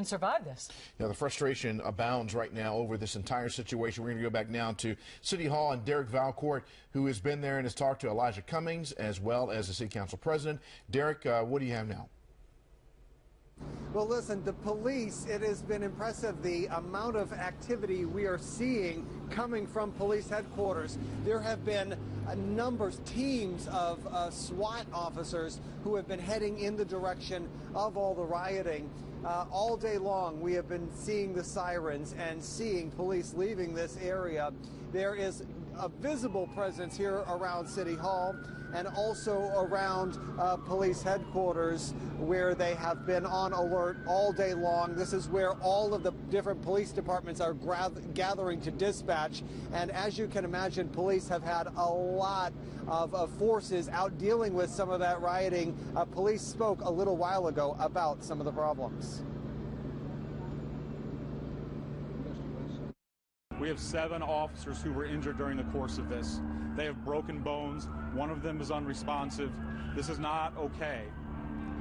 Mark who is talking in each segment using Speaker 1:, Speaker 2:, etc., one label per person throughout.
Speaker 1: and survive this.
Speaker 2: You know, the frustration abounds right now over this entire situation. We're going to go back now to City Hall and Derek Valcourt, who has been there and has talked to Elijah Cummings as well as the City Council President. Derek, what do you have now?
Speaker 3: Well, listen, the police, it has been impressive the amount of activity we are seeing coming from police headquarters. There have been teams of SWAT officers who have been heading in the direction of all the rioting. All day long, we have been seeing the sirens and seeing police leaving this area. There is a visible presence here around City Hall and also around police headquarters, where they have been on alert all day long. This is where all of the different police departments are gathering to dispatch. And as you can imagine, police have had a lot of forces out dealing with some of that rioting. Police spoke a little while ago about some of the problems.
Speaker 4: We have 7 officers who were injured during the course of this. They have broken bones. One of them is unresponsive. This is not okay.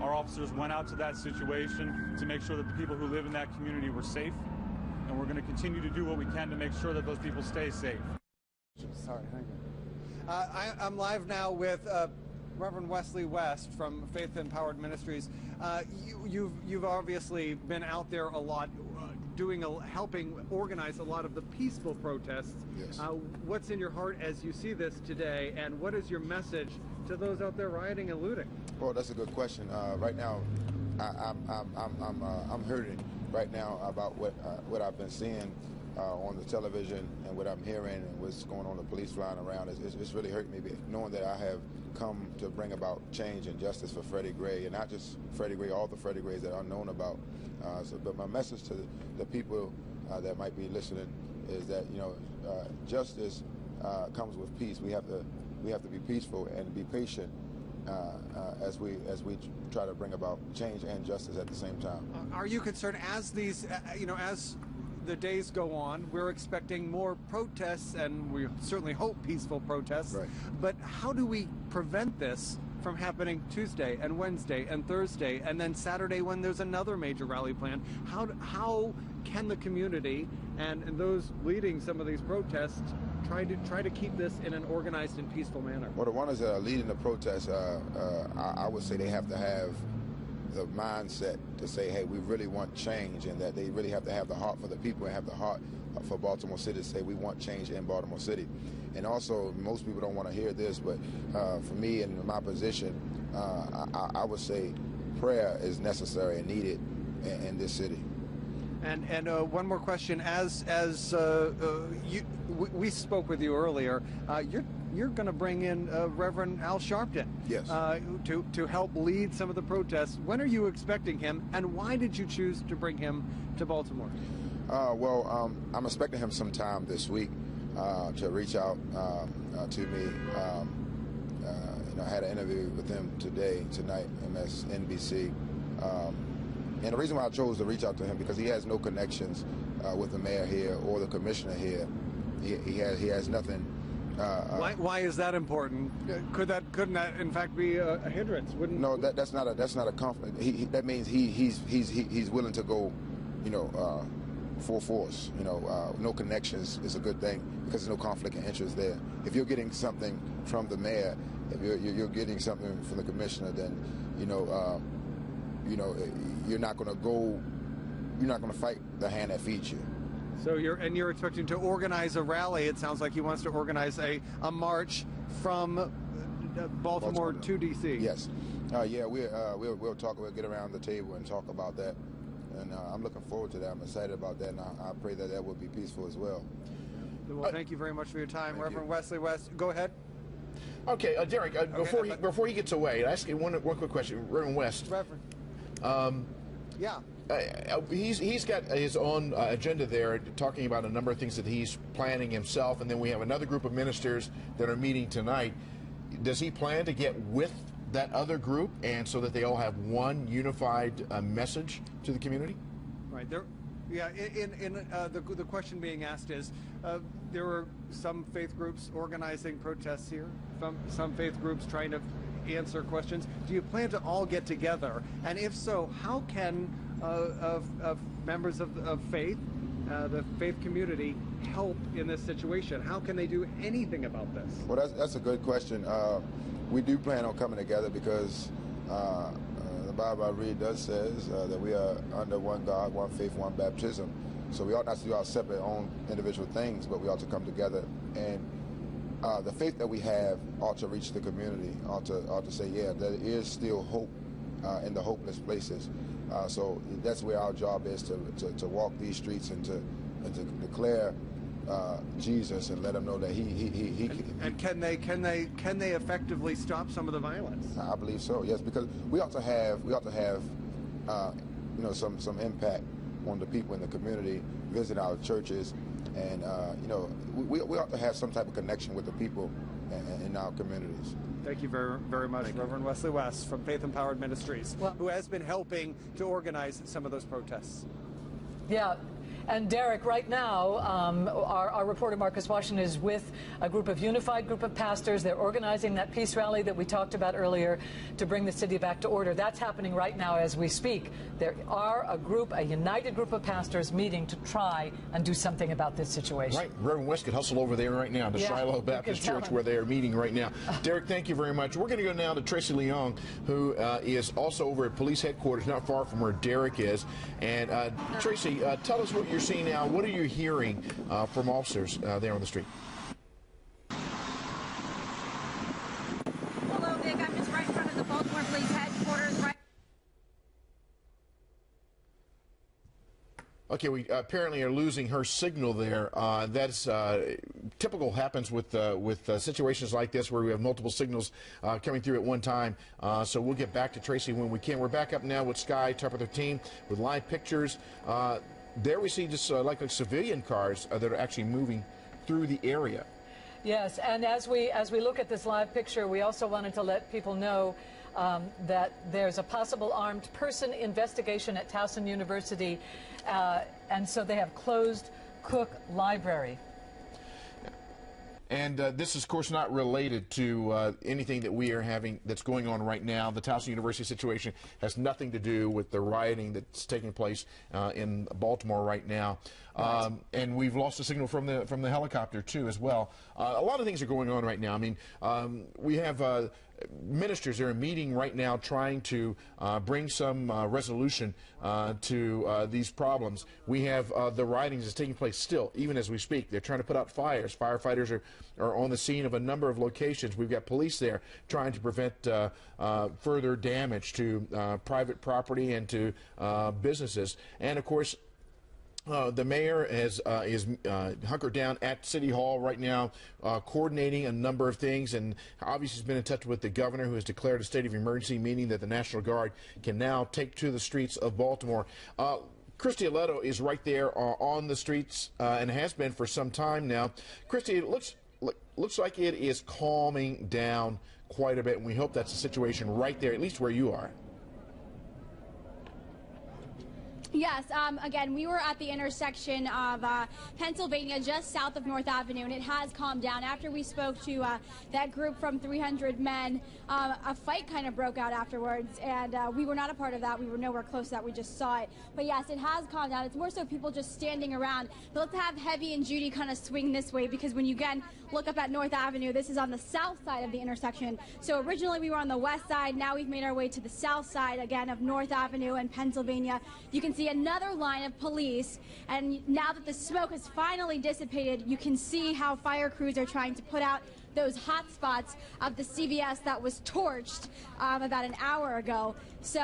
Speaker 4: Our officers went out to that situation to make sure that the people who live in that community were safe, and we're going to continue to do what we can to make sure that those people stay safe.
Speaker 3: Sorry, thank you. I'm live now with Reverend Wesley West from Faith Empowered Ministries. You've obviously been out there a lot, helping organize a lot of the peaceful protests.
Speaker 5: Yes.
Speaker 3: What's in your heart as you see this today, and what is your message to those out there rioting and looting?
Speaker 5: Well, that's a good question. Right now, I'm hurting right now about what I've been seeing on the television and what I'm hearing and what's going on, the police flying around. It's really hurting me, knowing that I have come to bring about change and justice for Freddie Gray, and not just Freddie Gray, all the Freddie Grays that are known about. But my message to the people that might be listening is that, you know, justice comes with peace. We have to be peaceful and be patient as we try to bring about change and justice at the same time.
Speaker 3: Are you concerned as these, as the days go on, we're expecting more protests, and we certainly hope peaceful protests.
Speaker 5: Right.
Speaker 3: But how do we prevent this from happening Tuesday and Wednesday and Thursday and then Saturday when there's another major rally plan? How can the community and those leading some of these protests try to keep this in an organized and peaceful manner?
Speaker 5: Well, the ones that are leading the protests, I would say they have to have the mindset to say, hey, we really want change, and that they really have to have the heart for the people and have the heart for Baltimore City to say we want change in Baltimore City. And also, most people don't want to hear this, but for me in my position, I would say prayer is necessary and needed in this city.
Speaker 3: And one more question: we spoke with you earlier, you're going to bring in Reverend Al Sharpton,
Speaker 5: yes,
Speaker 3: to help lead some of the protests. When are you expecting him, and why did you choose to bring him to Baltimore?
Speaker 5: Well, I'm expecting him sometime this week to reach out to me. I had an interview with him tonight, MSNBC. And the reason why I chose to reach out to him, because he has no connections with the mayor here or the commissioner here. He has nothing.
Speaker 3: Why is that important? Couldn't that in fact be a hindrance?
Speaker 5: No, that's not a conflict. That means he's willing to go, full force. No connections is a good thing, because there's no conflict of interest there. If you're getting something from the mayor, if you're getting something from the commissioner, then you're not going to fight the hand that feeds you.
Speaker 3: So you're expecting to organize a rally. It sounds like he wants to organize a march from Baltimore to D.C.
Speaker 5: Yes. Yeah, we'll talk. We'll get around the table and talk about that. And I'm looking forward to that. I'm excited about that, and I pray that will be peaceful as well.
Speaker 3: Well, thank you very much for your time, Reverend Wesley West. Go ahead.
Speaker 2: Okay, Derek. Before he gets away, I ask you one quick question, Reverend West.
Speaker 3: Reverend. Yeah.
Speaker 2: He's got his own agenda there, talking about a number of things that he's planning himself, and then we have another group of ministers that are meeting tonight. Does he plan to get with that other group, and so that they all have one unified message to the community?
Speaker 3: Right. Yeah. The question being asked is, there are some faith groups organizing protests here, some faith groups trying to answer questions. Do you plan to all get together? And if so, how can of members of faith, the faith community, help in this situation? How can they do anything about this?
Speaker 5: Well, that's a good question. We do plan on coming together because the Bible I read does says that we are under one God, one faith, one baptism. So we ought not to do our separate own individual things, but we ought to come together. And the faith that we have ought to reach the community, ought to say, yeah, there is still hope in the hopeless places. So that's where our job is, to walk these streets and to declare Jesus and let them know that he
Speaker 3: can they effectively stop some of the violence?
Speaker 5: I believe so. Yes, because we ought to have some impact on the people in the community, visit our churches, and we ought to have some type of connection with the people in our communities.
Speaker 3: Thank you very much, Reverend Wesley West from Faith Empowered Ministries, who has been helping to organize some of those protests.
Speaker 1: Yeah. And Derek, right now, our reporter Marcus Washington is with a unified group of pastors. They're organizing that peace rally that we talked about earlier to bring the city back to order. That's happening right now as we speak. There are a united group of pastors meeting to try and do something about this situation.
Speaker 2: Right. Reverend West could hustle over there right now to Shiloh Baptist Church where they are meeting right now. Derek, thank you very much. We're going to go now to Tracy Leong, who is also over at police headquarters, not far from where Derek is. And Tracy, tell us what you're seeing now. What are you hearing from officers there on the street?
Speaker 6: Hello, Vic. I'm just right in front of the Baltimore Police headquarters.
Speaker 2: Okay, we apparently are losing her signal there. That's typical, happens with situations like this where we have multiple signals coming through at one time. So we'll get back to Tracy when we can. We're back up now with Sky, top of their team, with live pictures. There we see just like civilian cars that are actually moving through the area.
Speaker 1: Yes, and as we look at this live picture, we also wanted to let people know that there's a possible armed person investigation at Towson University, and so they have closed Cook Library.
Speaker 2: And this is, of course, not related to anything that we are having that's going on right now. The Towson University situation has nothing to do with the rioting that's taking place in Baltimore right now. And we've lost the signal from the helicopter, too, as well. A lot of things are going on right now. I mean, we have ministers that are meeting right now trying to bring some resolution to these problems. We have the rioting that's taking place still, even as we speak. They're trying to put out fires. Firefighters are on the scene of a number of locations. We've got police there trying to prevent further damage to private property and to businesses. And, of course, the mayor is hunkered down at City Hall right now, coordinating a number of things, and obviously has been in touch with the governor, who has declared a state of emergency, meaning that the National Guard can now take to the streets of Baltimore. Christy Aletto is right there on the streets and has been for some time now. Christy, it looks like it is calming down quite a bit, and we hope that's the situation right there, at least where you are.
Speaker 6: Yes, again, we were at the intersection of Pennsylvania, just south of North Avenue, and it has calmed down. After we spoke to that group from 300 men, a fight kind of broke out afterwards, and we were not a part of that. We were nowhere close to that. We just saw it. But yes, it has calmed down. It's more so people just standing around. But let's have Heavy and Judy kind of swing this way, because when you, again, look up at North Avenue, this is on the south side of the intersection. So originally we were on the west side. Now we've made our way to the south side, again, of North Avenue and Pennsylvania. You can see another line of police, and now that the smoke has finally dissipated, you can see how fire crews are trying to put out those hot spots of the CVS that was torched about an hour ago. So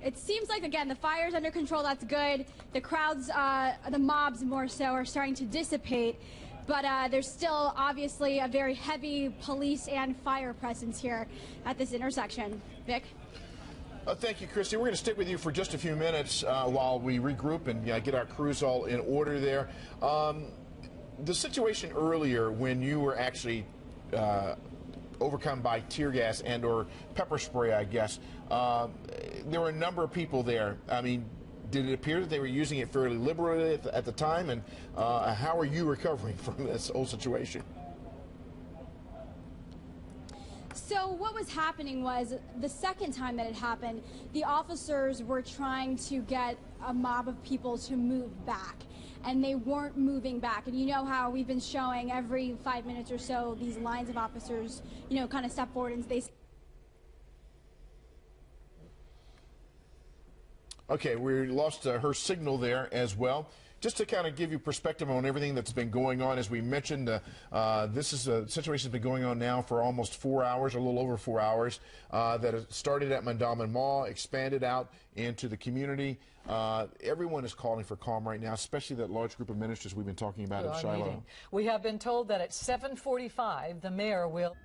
Speaker 6: it seems like, again, the fire's under control. That's good. The crowds, the mobs more so, are starting to dissipate. But there's still obviously a very heavy police and fire presence here at this intersection. Vic?
Speaker 2: Thank you, Christy. We're going to stick with you for just a few minutes while we regroup and get our crews all in order there. The situation earlier when you were actually overcome by tear gas and or pepper spray, I guess, there were a number of people there. I mean, did it appear that they were using it fairly liberally at the time? And how are you recovering from this whole situation?
Speaker 6: So what was happening was the second time that it happened, the officers were trying to get a mob of people to move back, and they weren't moving back. And you know how we've been showing every 5 minutes or so these lines of officers, you know, kind of step forward and they...
Speaker 2: Okay, we lost her signal there as well. Just to kind of give you perspective on everything that's been going on, as we mentioned, this is a situation that's been going on now for almost 4 hours, or a little over 4 hours, that has started at Mandama Mall, expanded out into the community. Everyone is calling for calm right now, especially that large group of ministers we've been talking about in Shiloh.
Speaker 1: Meeting. We have been told that at 7:45, the mayor will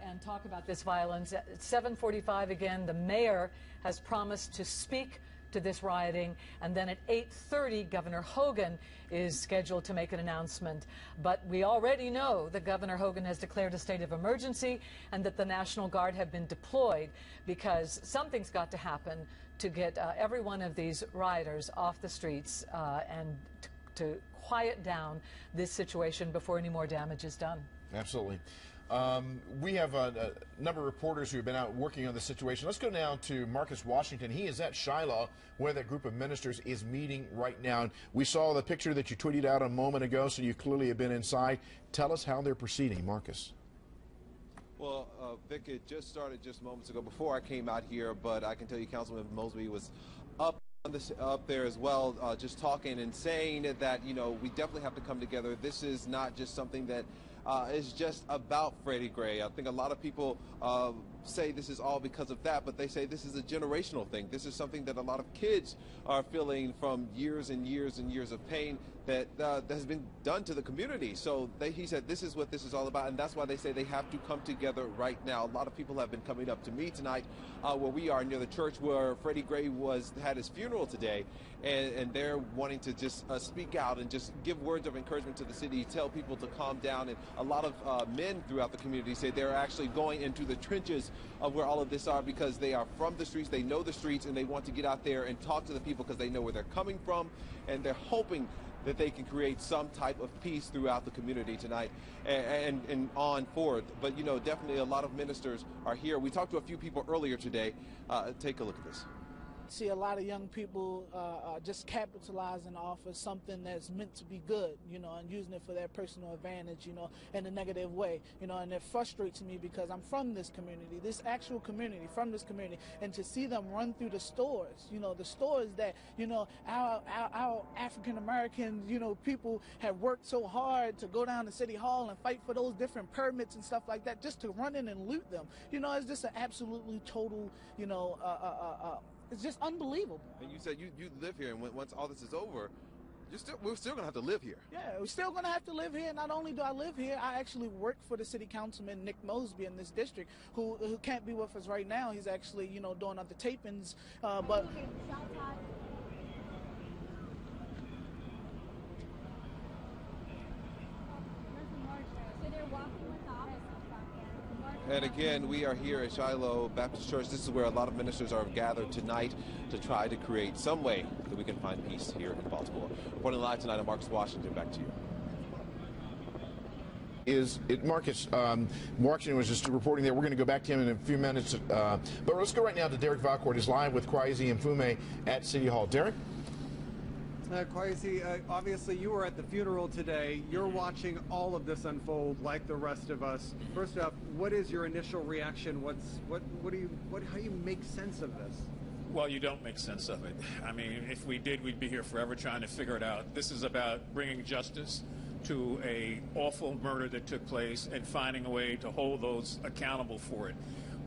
Speaker 1: and talk about this violence. At 7:45 again, the mayor has promised to speak to this rioting, and then at 8:30, Governor Hogan is scheduled to make an announcement. But we already know that Governor Hogan has declared a state of emergency and that the National Guard have been deployed, because something's got to happen to get every one of these rioters off the streets and to quiet down this situation before any more damage is done.
Speaker 2: Absolutely. We have a number of reporters who have been out working on the situation. Let's go now to Marcus Washington. He is at Shiloh, where that group of ministers is meeting right now. We saw the picture that you tweeted out a moment ago, so you clearly have been inside. Tell us how they're proceeding, Marcus.
Speaker 7: Well, Vic, it just started just moments ago before I came out here, but I can tell you Councilman Mosby was up there as well, just talking and saying that, you know, we definitely have to come together. This is not just something that is just about Freddie Gray. I think a lot of people say this is all because of that, but they say this is a generational thing. This is something that a lot of kids are feeling from years and years and years of pain that has been done to the community. So he said this is what this is all about, and that's why they say they have to come together right now. A lot of people have been coming up to me tonight where we are near the church where Freddie Gray had his funeral today, and they're wanting to just speak out and just give words of encouragement to the city, tell people to calm down. And a lot of men throughout the community say they're actually going into the trenches of where all of this are, because they are from the streets, they know the streets, and they want to get out there and talk to the people because they know where they're coming from, and they're hoping that they can create some type of peace throughout the community tonight and on forward. But, you know, definitely a lot of ministers are here. We talked to a few people earlier today. Take a look at this.
Speaker 8: See a lot of young people just capitalizing off of something that's meant to be good, you know, and using it for their personal advantage, you know, in a negative way, you know, and it frustrates me because I'm from this community, this actual community, from this community, and to see them run through the stores, you know, the stores that, you know, our African-American, you know, people have worked so hard to go down to City Hall and fight for those different permits and stuff like that, just to run in and loot them. You know, it's just an absolutely total, you know, it's just unbelievable. And
Speaker 7: you said you live here, and once all this is over, we're still going to have to live here.
Speaker 8: Yeah, we're still going to have to live here. Not only do I live here, I actually work for the city councilman, Nick Mosby, in this district, who can't be with us right now. He's actually, you know, doing other tapings, but...
Speaker 7: And again, we are here at Shiloh Baptist Church. This is where a lot of ministers are gathered tonight to try to create some way that we can find peace here in Baltimore. Reporting live tonight, I'm Marcus Washington. Back to you.
Speaker 2: Marcus, Washington was just reporting there. We're going to go back to him in a few minutes. But let's go right now to Derek Valcourt. He's live with Kwesi Mfume at City Hall. Derek?
Speaker 3: Kwesi, obviously you were at the funeral today. You're watching all of this unfold like the rest of us. First up, what is your initial reaction? How do you make sense of this?
Speaker 9: Well, you don't make sense of it. I mean, if we did, we'd be here forever trying to figure it out. This is about bringing justice to a awful murder that took place and finding a way to hold those accountable for it.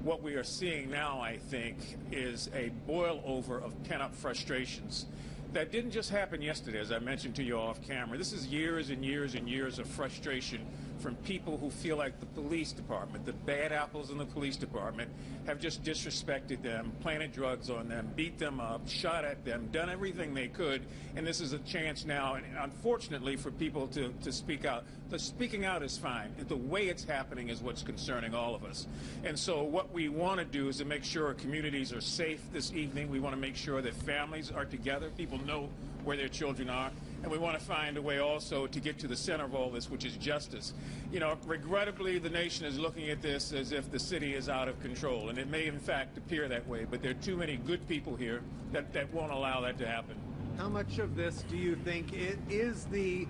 Speaker 9: What we are seeing now, I think, is a boil over of pent-up frustrations. That didn't just happen yesterday, as I mentioned to you off camera. This is years and years and years of frustration from people who feel like the police department, the bad apples in the police department, have just disrespected them, planted drugs on them, beat them up, shot at them, done everything they could. And this is a chance now, and unfortunately, for people to speak out. The speaking out is fine. The way it's happening is what's concerning all of us. And so what we want to do is to make sure communities are safe this evening. We want to make sure that families are together, people know where their children are, and we want to find a way also to get to the center of all this, which is justice. You know, regrettably, the nation is looking at this as if the city is out of control, and it may in fact appear that way, but there are too many good people here that won't allow that to happen.
Speaker 3: How much of this do you think it is the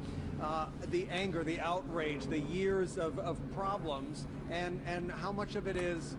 Speaker 3: anger, the outrage, the years of problems, and how much of it is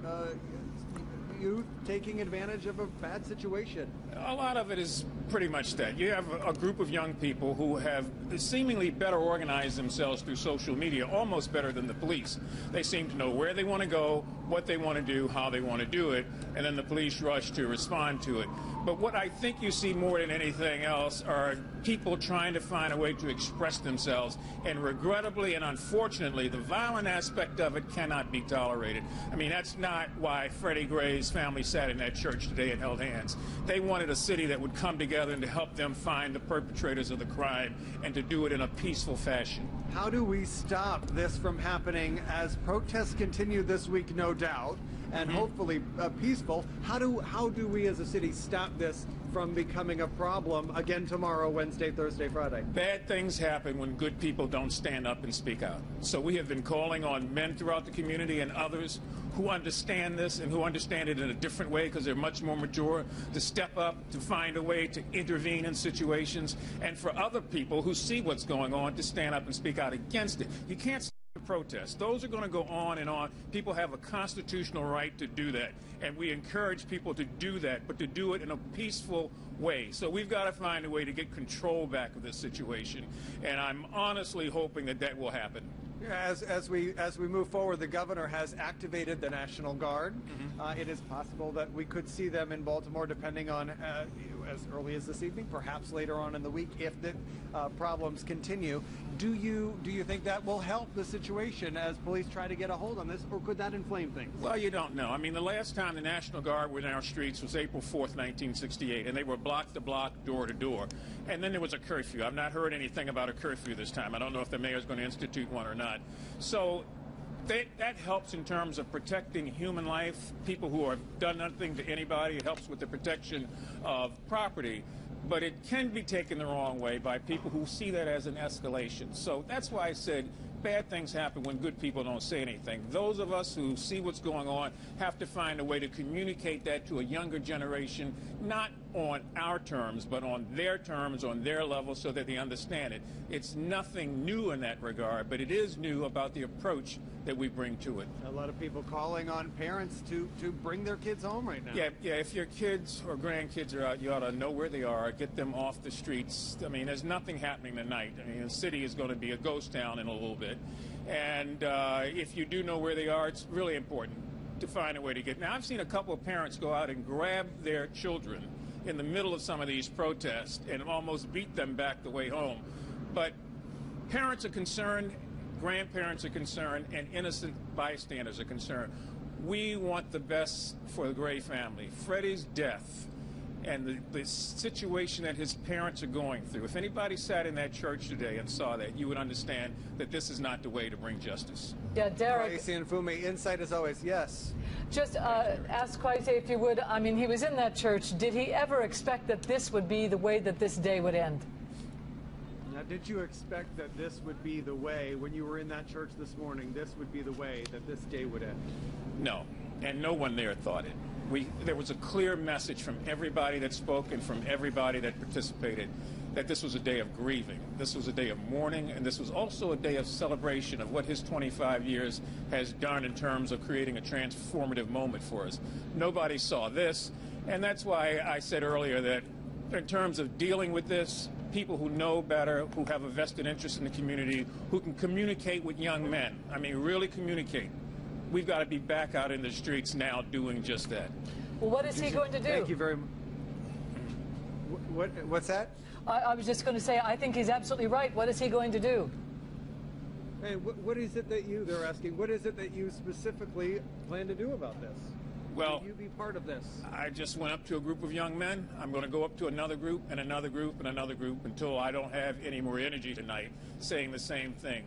Speaker 3: youth taking advantage of a bad situation?
Speaker 9: A lot of it is pretty much that. You have a group of young people who have seemingly better organized themselves through social media, almost better than the police. They seem to know where they want to go, what they want to do, how they want to do it, and then the police rush to respond to it. But what I think you see more than anything else are people trying to find a way to express themselves, and regrettably and unfortunately, the violent aspect of it cannot be tolerated. I mean, that's not why Freddie Gray's family sat in that church today and held hands. They wanted a city that would come together and to help them find the perpetrators of the crime and to do it in a peaceful fashion.
Speaker 3: How do we stop this from happening as protests continue this week, no doubt, and hopefully peaceful? How do we as a city stop this from becoming a problem again tomorrow, Wednesday, Thursday, Friday?
Speaker 9: Bad things happen when good people don't stand up and speak out. So we have been calling on men throughout the community and others who understand this and who understand it in a different way because they're much more mature, to step up, to find a way to intervene in situations, and for other people who see what's going on to stand up and speak out against it. You can't stop the protests. Those are going to go on and on. People have a constitutional right to do that, and we encourage people to do that, but to do it in a peaceful way. So we've got to find a way to get control back of this situation, and I'm honestly hoping that that will happen.
Speaker 3: As we move forward, the governor has activated the National Guard. It is possible that we could see them in Baltimore, depending on as early as this evening, perhaps later on in the week, if the problems continue. Do you think that will help the situation as police try to get a hold on this, or could that inflame things?
Speaker 9: Well, you don't know. I mean, the last time the National Guard were in our streets was April 4th, 1968, and they were block to block, door to door. And then there was a curfew. I've not heard anything about a curfew this time. I don't know if the mayor's going to institute one or not. So that helps in terms of protecting human life, people who have done nothing to anybody. It helps with the protection of property. But it can be taken the wrong way by people who see that as an escalation. So that's why I said bad things happen when good people don't say anything. Those of us who see what's going on have to find a way to communicate that to a younger generation, not on our terms, but on their terms, on their level, so that they understand it. It's nothing new in that regard, but it is new about the approach that we bring to it.
Speaker 3: A lot of people calling on parents to bring their kids home right now.
Speaker 9: Yeah, if your kids or grandkids are out, you ought to know where they are, get them off the streets. I mean, there's nothing happening tonight. I mean, the city is going to be a ghost town in a little bit. And if you do know where they are, it's really important to find a way to get. Now, I've seen a couple of parents go out and grab their children in the middle of some of these protests and almost beat them back the way home. But parents are concerned, grandparents are concerned, and innocent bystanders are concerned. We want the best for the Gray family. Freddie's death and the situation that his parents are going through. If anybody sat in that church today and saw that, you would understand that this is not the way to bring justice.
Speaker 1: Yeah, Derek.
Speaker 3: Kwesi and Fumi, insight as always. Yes.
Speaker 1: Just ask Kwesi if you would. I mean, he was in that church. Did he ever expect that this would be the way that this day would end?
Speaker 3: Now, did you expect that this would be the way, when you were in that church this morning, this would be the way that this day would end?
Speaker 9: No, and no one there thought it. There was a clear message from everybody that spoke and from everybody that participated that this was a day of grieving, this was a day of mourning, and this was also a day of celebration of what his 25 years has done in terms of creating a transformative moment for us. Nobody saw this, and that's why I said earlier that in terms of dealing with this, people who know better, who have a vested interest in the community, who can communicate with young men, I mean, really communicate. We've got to be back out in the streets now doing just that.
Speaker 1: Well, what is he going to do?
Speaker 3: Thank you very much. What's that?
Speaker 1: I was just going to say, I think he's absolutely right. What is he going to do?
Speaker 3: Hey, what is it that they're asking, what is it that you specifically plan to do about this?
Speaker 9: Well,
Speaker 3: will you be part of this?
Speaker 9: I just went up to a group of young men. I'm going to go up to another group and another group and another group until I don't have any more energy tonight saying the same thing.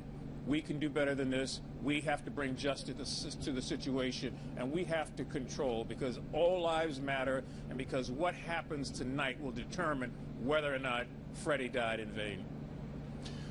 Speaker 9: We can do better than this. We have to bring justice to the situation, and we have to control, because all lives matter, and because what happens tonight will determine whether or not Freddie died in vain.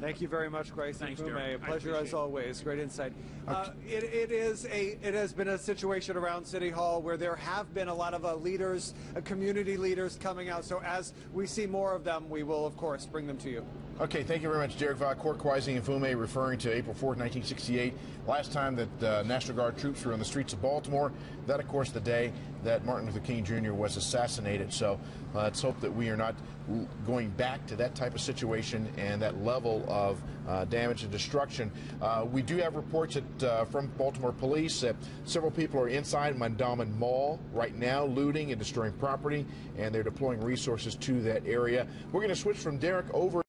Speaker 3: Thank you very much, Grace.
Speaker 9: Thanks,
Speaker 3: Inhumane.
Speaker 9: Derek.
Speaker 3: A pleasure as always. Great insight.
Speaker 2: Okay.
Speaker 3: It has been a situation around City Hall where there have been a lot of leaders, community leaders coming out. So as we see more of them, we will, of course, bring them to you.
Speaker 2: Okay, thank you very much, Derek Court Kwasi Inhumane, referring to April 4th, 1968, last time that National Guard troops were on the streets of Baltimore. That, of course, the day that Martin Luther King Jr. was assassinated. So let's hope that we are not going back to that type of situation and that level of damage and destruction. We do have reports from Baltimore police that several people are inside Mondawmin Mall right now, looting and destroying property, and they're deploying resources to that area. We're going to switch from Derek over